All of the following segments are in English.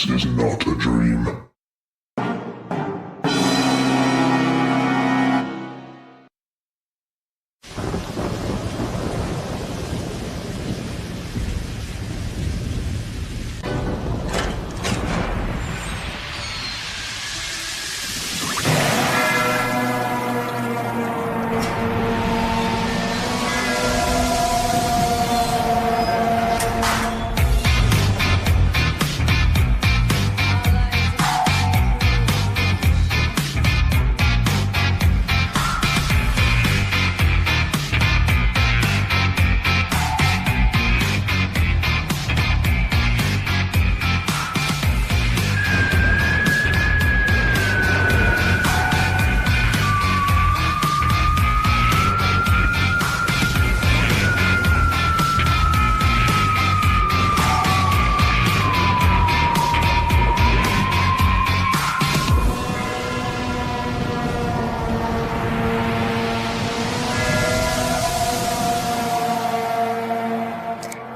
This is not a dream.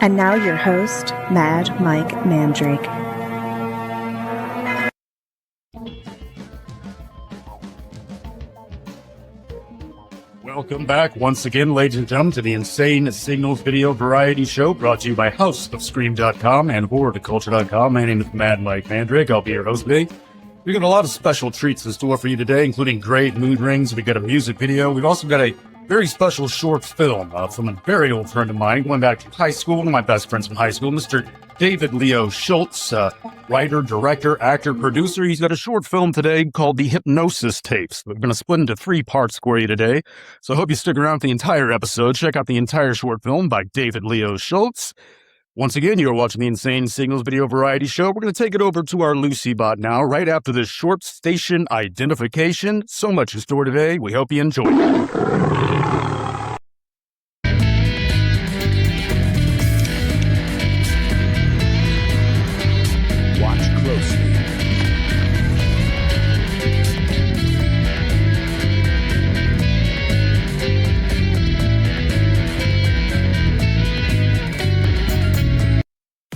And now your host, Mad Mike Mandrake. Welcome back once again, ladies and gentlemen, to the Insane Signals video variety show brought to you by HouseOfScream.com and HorrorToCulture.com. My name is Mad Mike Mandrake. I'll be your host today. We've got a lot of special treats in store for you today, including great mood rings. We've got a music video. We've also got a very special short film from a very old friend of mine, going back to high school, one of my best friends from high school, Mr. David Leo Schultz, writer, director, actor, producer. He's got a short film today called The Hypnosis Tapes. We're going to split into 3 parts for you today, so I hope you stick around for the entire episode. Check out the entire short film by David Leo Schultz. Once again, you're watching the Insane Signals video variety show. We're going to take it over to our Lucy bot now, right after this short station identification. So much in store today. We hope you enjoy it.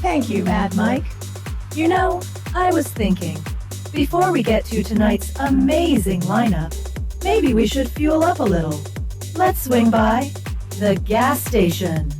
Thank you, Mad Mike. You know, I was thinking, before we get to tonight's amazing lineup, maybe we should fuel up a little. Let's swing by the gas station.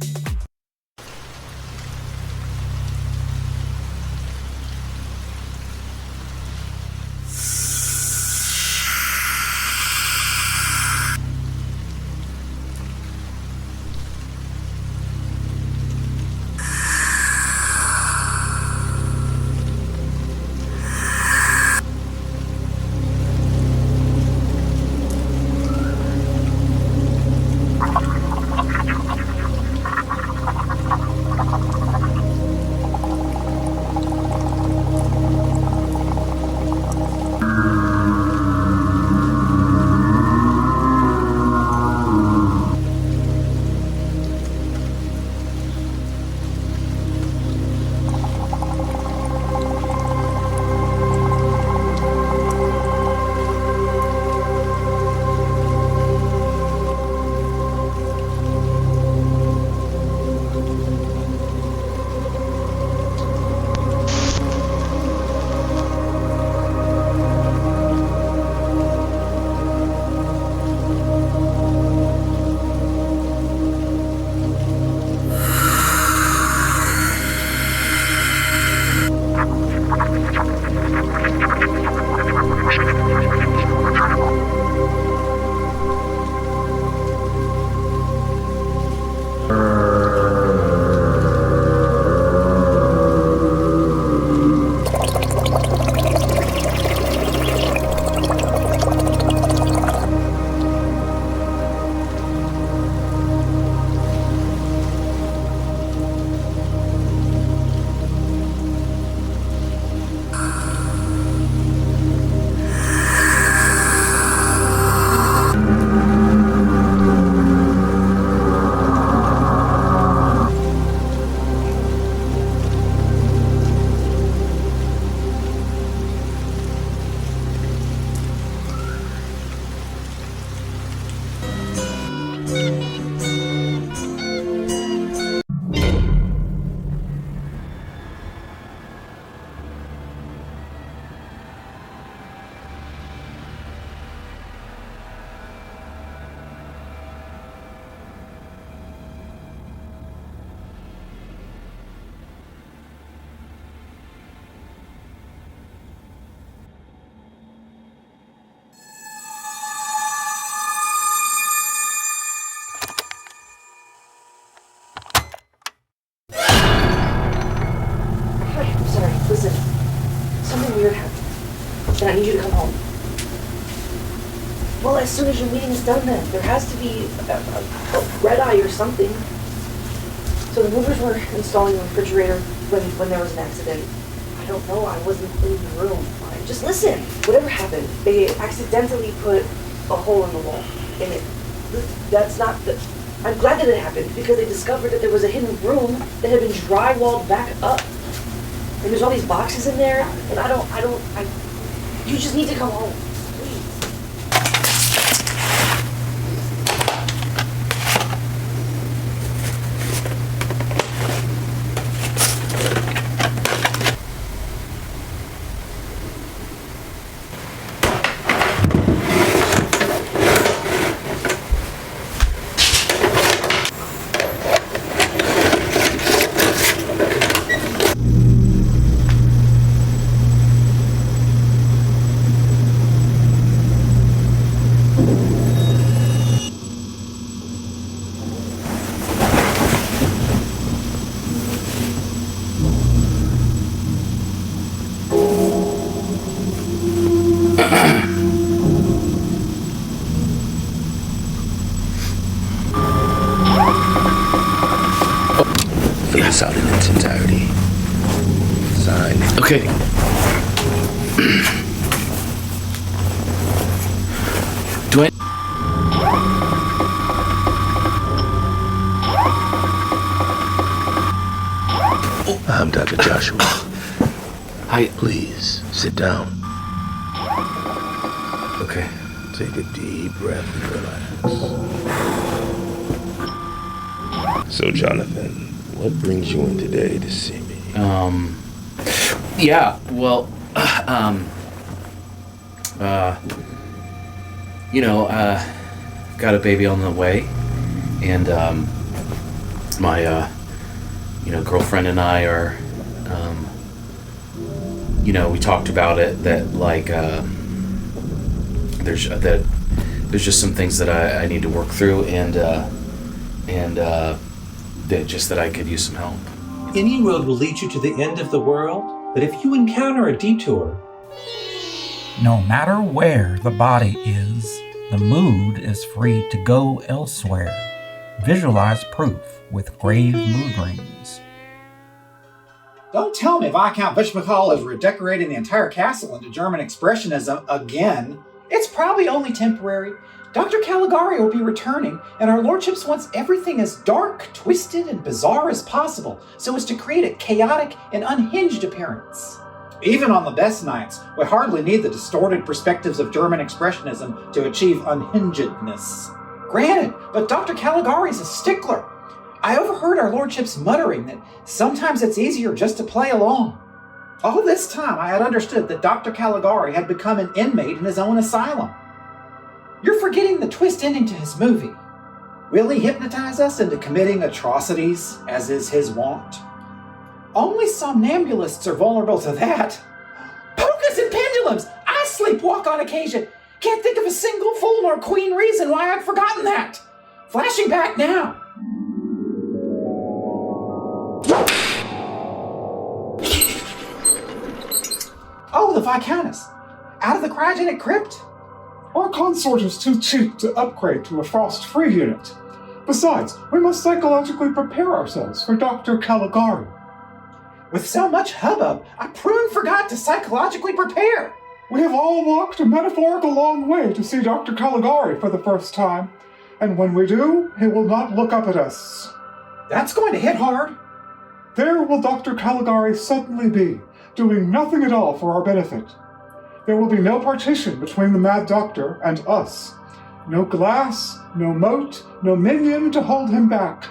need you to come home. Well, as soon as your meeting is done then. There has to be a red eye or something. So the movers were installing the refrigerator when there was an accident. I don't know, I wasn't in the room. Just listen. Whatever happened, they accidentally put a hole in the wall. And that's not the... I'm glad that it happened because they discovered that there was a hidden room that had been drywalled back up. And there's all these boxes in there, and you just need to come home. Fill this out in its entirety. Sign. Okay. Do I... I'm Dr. Joshua. Hi. Please, sit down. Okay. Take a deep breath and relax. So, Jonathan, what brings you in today to see me? Yeah, well, got a baby on the way, and, my, girlfriend and I are, we talked about it, that, like, there's just some things that I need to work through, and that I could use some help. Any road will lead you to the end of the world, but if you encounter a detour... No matter where the body is, the mood is free to go elsewhere. Visualize proof with grave mood rings. Don't tell me Viscount Bishmachal is redecorating the entire castle into German expressionism again. It's probably only temporary. Dr. Caligari will be returning, and our lordships wants everything as dark, twisted, and bizarre as possible, so as to create a chaotic and unhinged appearance. Even on the best nights, we hardly need the distorted perspectives of German expressionism to achieve unhingedness. Granted, but Dr. Caligari's a stickler. I overheard our lordships muttering that sometimes it's easier just to play along. All this time I had understood that Dr. Caligari had become an inmate in his own asylum. You're forgetting the twist ending to his movie. Will he hypnotize us into committing atrocities, as is his wont? Only somnambulists are vulnerable to that. Polkas and pendulums! I sleepwalk on occasion. Can't think of a single fool nor queen reason why I'd forgotten that. Flashing back now. Oh, the Viscountess. Out of the cryogenic crypt? Our consort is too cheap to upgrade to a frost-free unit. Besides, we must psychologically prepare ourselves for Dr. Caligari. With so much hubbub, I prune forgot to psychologically prepare. We have all walked a metaphorical long way to see Dr. Caligari for the first time, and when we do, he will not look up at us. That's going to hit hard. There will Dr. Caligari suddenly be, doing nothing at all for our benefit. There will be no partition between the Mad Doctor and us. No glass, no moat, no minion to hold him back.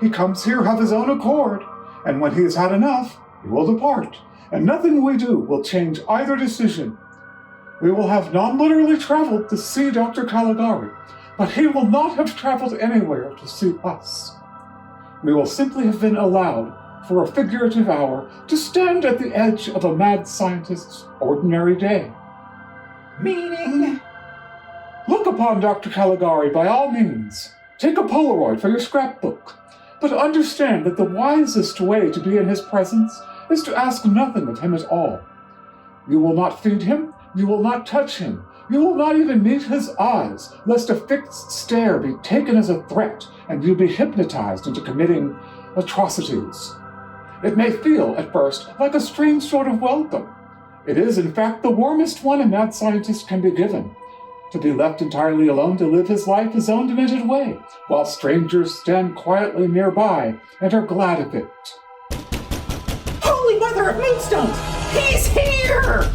He comes here of his own accord, and when he has had enough, he will depart, and nothing we do will change either decision. We will have non-literally traveled to see Dr. Caligari, but he will not have traveled anywhere to see us. We will simply have been allowed, for a figurative hour, to stand at the edge of a mad scientist's ordinary day. Meaning? Look upon Dr. Caligari by all means. Take a Polaroid for your scrapbook. But understand that the wisest way to be in his presence is to ask nothing of him at all. You will not feed him, You will not touch him. You will not even meet his eyes, lest a fixed stare be taken as a threat and you be hypnotized into committing atrocities. It may feel, at first, like a strange sort of welcome. It is, in fact, the warmest one a mad scientist can be given. To be left entirely alone to live his life his own demented way, while strangers stand quietly nearby and are glad of it. Holy Mother of Moonstones! He's here!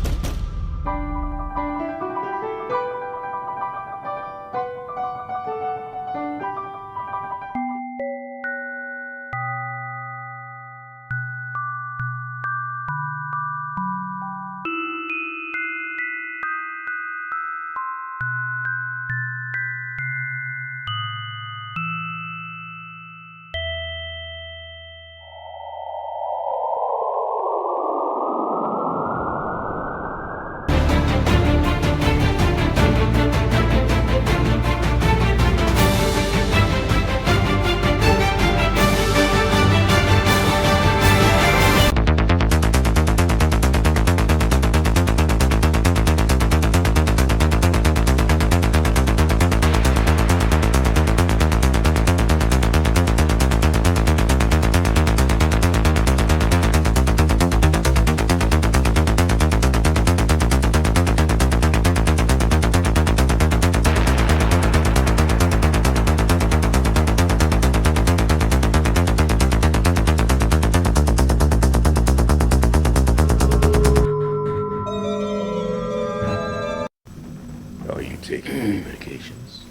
Taking any medications?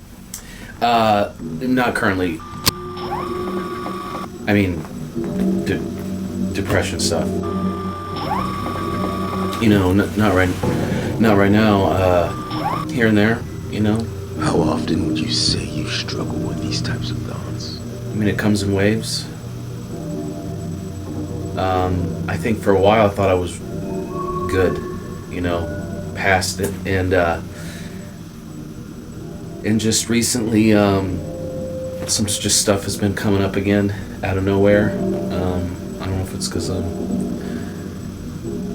Not currently. I mean, depression stuff. You know, not right now. Here and there, you know. How often would you say you struggle with these types of thoughts? I mean, it comes in waves. I think for a while I thought I was good, you know, past it, and just recently, some just stuff has been coming up again out of nowhere. I don't know if it's because I'm,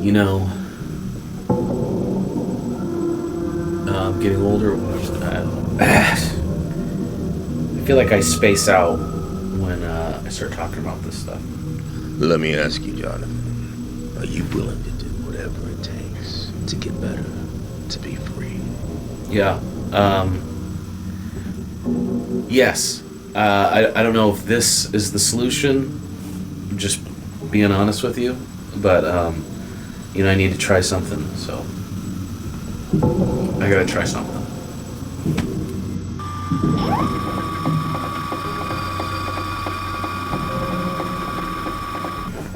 you know, getting older or whatever. I feel like I space out when I start talking about this stuff. Let me ask you, Jonathan. Are you willing to do whatever it takes to get better, to be free? Yeah. Yes. I don't know if this is the solution, I'm just being honest with you, but, you know, I need to try something, so I gotta try something.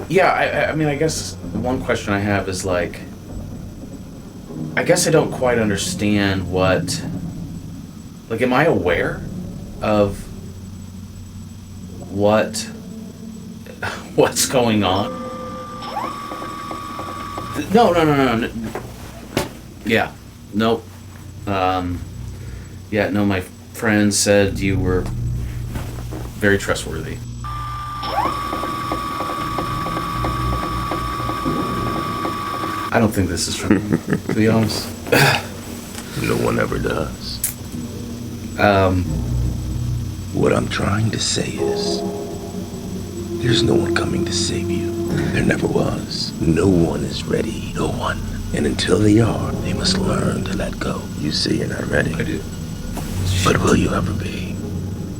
Yeah, I mean, I guess one question I have is, like, I guess I don't quite understand what, like, am I aware of what's going on? No. Yeah, nope. Yeah, no, my friend said you were very trustworthy. I don't think this is true, to be honest. No one ever does. What I'm trying to say is, there's no one coming to save you. There never was. No one is ready. No one. And until they are, they must learn to let go. You say you're not ready. I do. But will you ever be?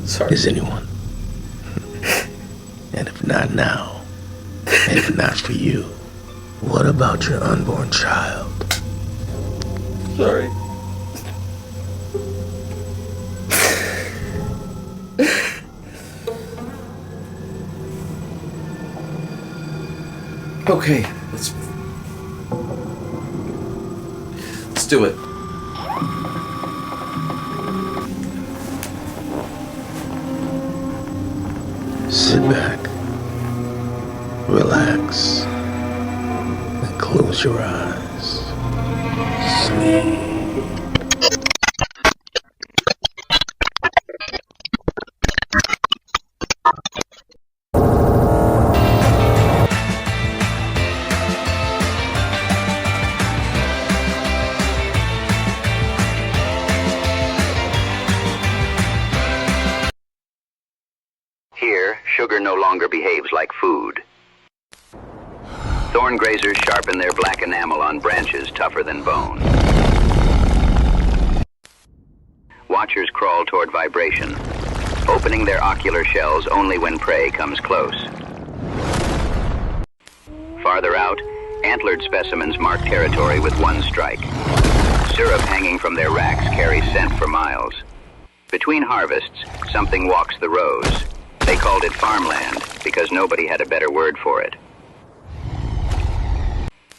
Sorry. Is anyone? And if not now, and if not for you, what about your unborn child? Sorry. Okay, let's do it. Sit back, relax, and close your eyes. Sleep. Here, sugar no longer behaves like food. Thorn grazers sharpen their black enamel on branches tougher than bone. Watchers crawl toward vibration, opening their ocular shells only when prey comes close. Farther out, antlered specimens mark territory with one strike. Syrup hanging from their racks carries scent for miles. Between harvests, something walks the rows. They called it farmland because nobody had a better word for it.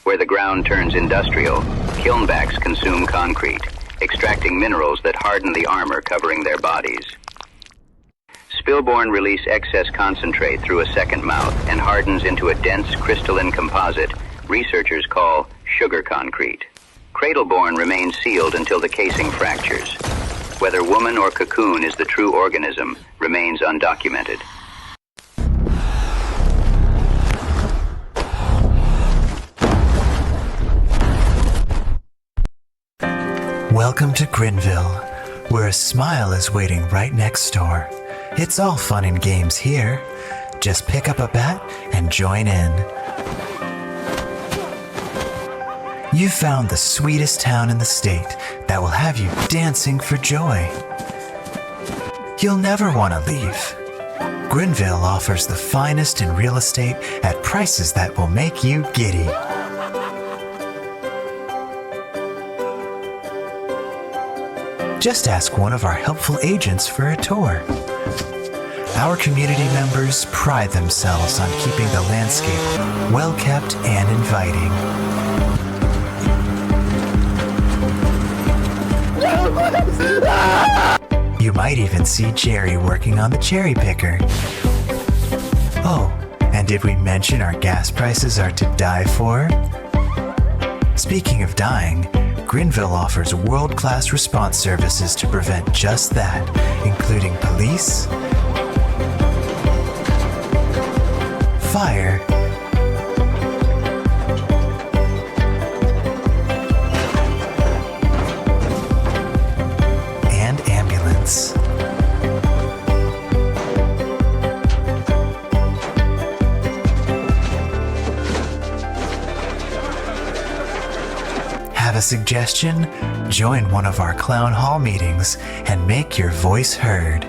Where the ground turns industrial, kilnbacks consume concrete, extracting minerals that harden the armor covering their bodies. Spillborn release excess concentrate through a second mouth and hardens into a dense crystalline composite researchers call sugar concrete. Cradleborn remains sealed until the casing fractures. Whether woman or cocoon is the true organism remains undocumented. Welcome to Grinville, where a smile is waiting right next door. It's all fun and games here. Just pick up a bat and join in. You found the sweetest town in the state that will have you dancing for joy. You'll never want to leave. Grinville offers the finest in real estate at prices that will make you giddy. Just ask one of our helpful agents for a tour. Our community members pride themselves on keeping the landscape well kept and inviting. You might even see Jerry working on the cherry picker. Oh, and did we mention our gas prices are to die for? Speaking of dying, Grinville offers world-class response services to prevent just that, including police, fire, and ambulance. Have a suggestion? Join one of our clown hall meetings and make your voice heard.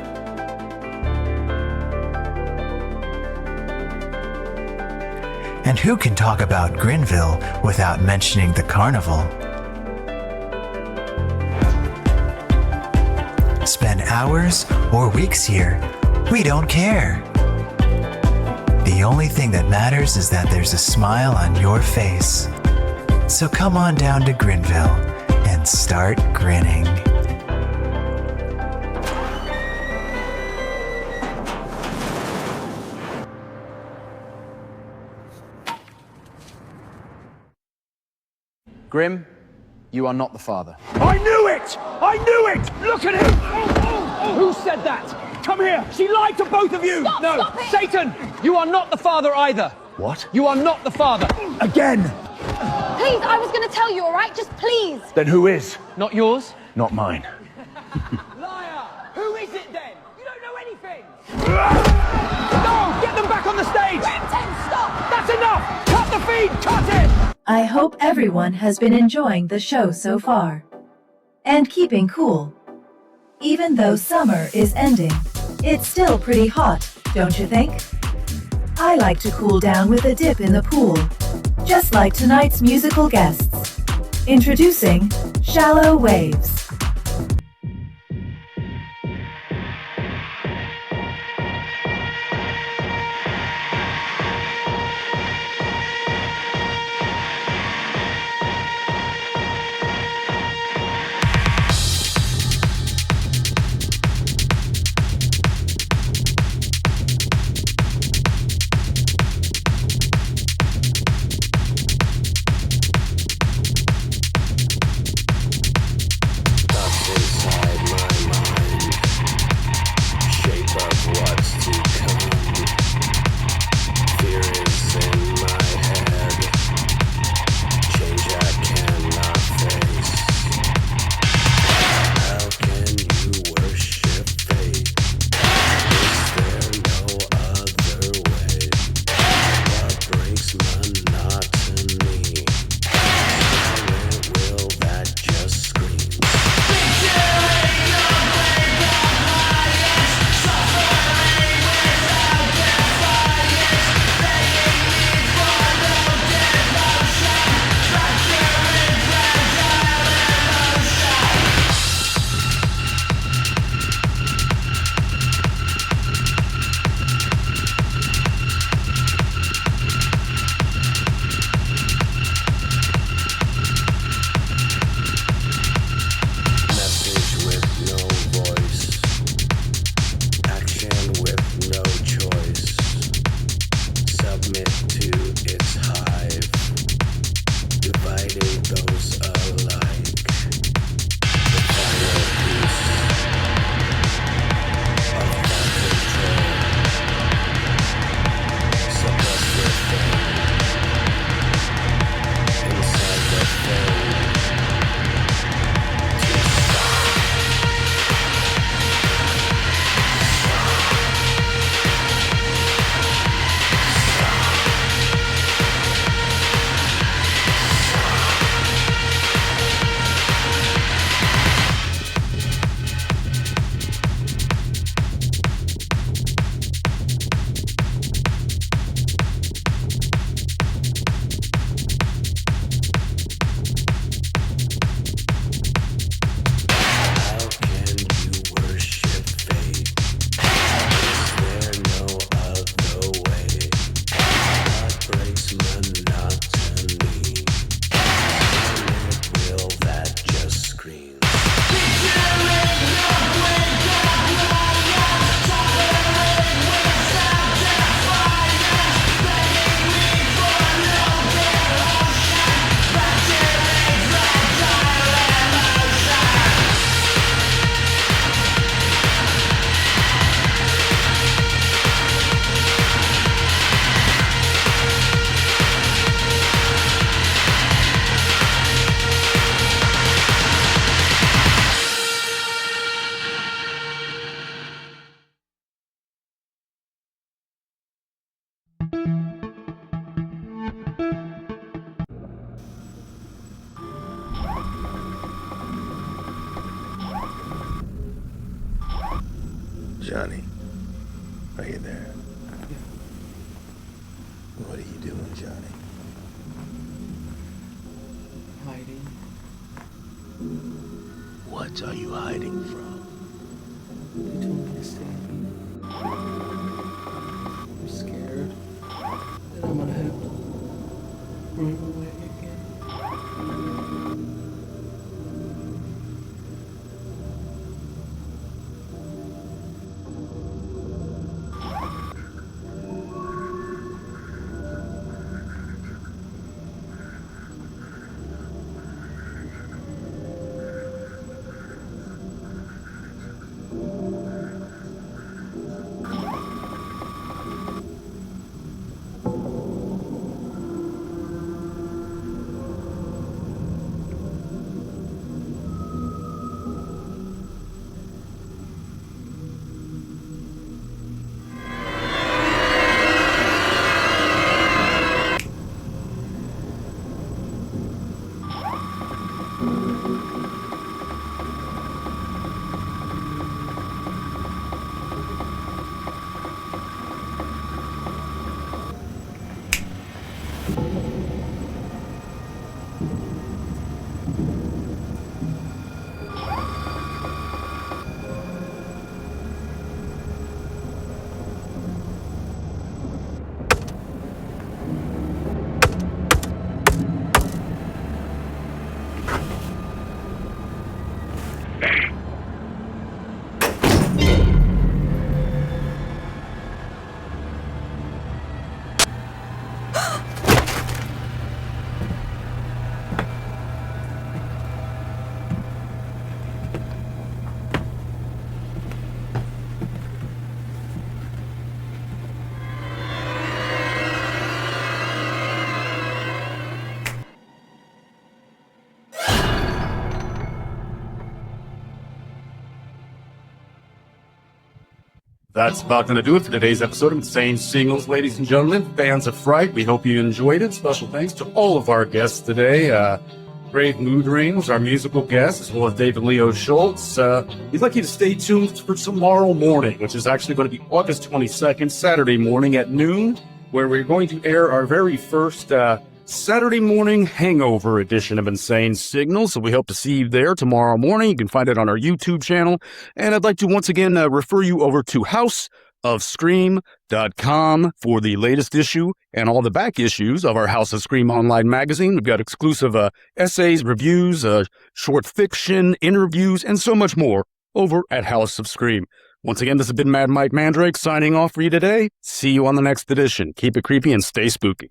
And who can talk about Grinville without mentioning the carnival? Spend hours or weeks here, we don't care. The only thing that matters is that there's a smile on your face. So come on down to Grinville and start grinning. Grim, you are not the father. I knew it! I knew it! Look at him! Who said that? Come here! She lied to both of you! Stop it! Satan! You are not the father either! What? You are not the father! Again! Please, I was going to tell you, all right? Just please. Then who is? Not yours? Not mine. Liar! Who is it then? You don't know anything! No! Get them back on the stage! Quentin, stop! That's enough! Cut the feed! Cut it! I hope everyone has been enjoying the show so far. And keeping cool. Even though summer is ending, it's still pretty hot, don't you think? I like to cool down with a dip in the pool, just like tonight's musical guests. Introducing Shallow Waves. Johnny, are you there? What are you doing, Johnny? Hiding. What are you hiding from? They told me to stay here. I'm scared that I'm gonna have to run away again. That's about going to do it for today's episode of Insane Signals, ladies and gentlemen. Fans of Fright, we hope you enjoyed it. Special thanks to all of our guests today. Brave Mood Rings, our musical guest, as well as David Leo Schultz. We'd like you to stay tuned for tomorrow morning, which is actually going to be August 22nd, Saturday morning at noon, where we're going to air our very first Saturday morning hangover edition of Insane Signals. So we hope to see you there tomorrow morning. You can find it on our YouTube channel. And I'd like to once again refer you over to houseofscream.com for the latest issue and all the back issues of our House of Scream online magazine. We've got exclusive essays, reviews, short fiction, interviews, and so much more over at House of Scream. Once again, this has been Mad Mike Mandrake signing off for you today. See you on the next edition. Keep it creepy and stay spooky.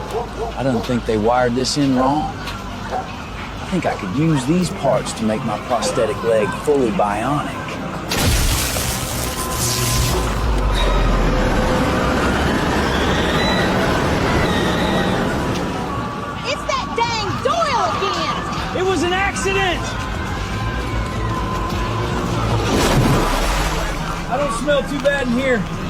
I don't think they wired this in wrong. I think I could use these parts to make my prosthetic leg fully bionic. It's that dang Doyle again! It was an accident! I don't smell too bad in here.